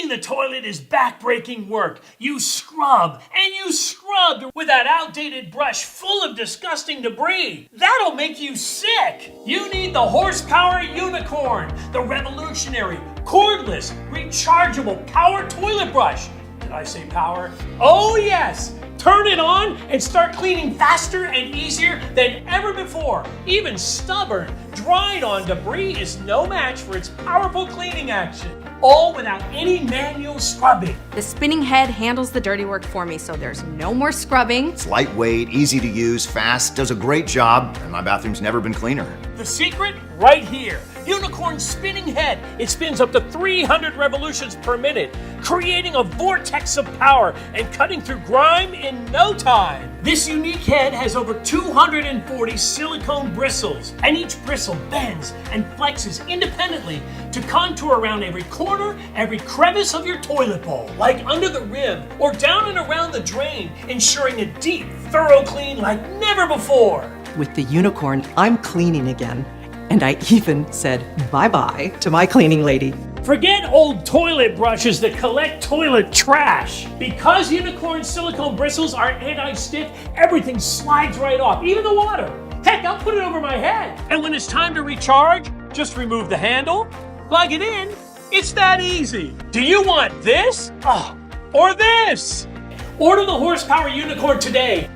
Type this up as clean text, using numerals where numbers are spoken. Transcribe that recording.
Cleaning the toilet is back-breaking work. You scrub and you scrub with that outdated brush full of disgusting debris. That'll make you sick. You need the horsepower unicorn, the revolutionary, cordless, rechargeable power toilet brush. Did I say power? Oh yes! Turn it on and start cleaning faster and easier than ever before. Even stubborn, dried-on debris is no match for its powerful cleaning action. All without any manual scrubbing. The spinning head handles the dirty work for me, so there's no more scrubbing. It's lightweight, easy to use, fast, does a great job, and my bathroom's never been cleaner. The secret? Right here. Unicorn spinning head. It spins up to 300 revolutions per minute, creating a vortex of power and cutting through grime in no time. This unique head has over 240 silicone bristles, and each bristle bends and flexes independently to contour around every corner, every crevice of your toilet bowl, like under the rim or down and around the drain, ensuring a deep, thorough clean like never before. With the unicorn, I'm cleaning again. And I even said bye-bye to my cleaning lady. Forget old toilet brushes that collect toilet trash. Because Unicorn silicone bristles are anti-stick, everything slides right off, even the water. Heck, I'll put it over my head. And when it's time to recharge, just remove the handle, plug it in. It's that easy. Do you want this? Or this? Order the Horsepower Unicorn today.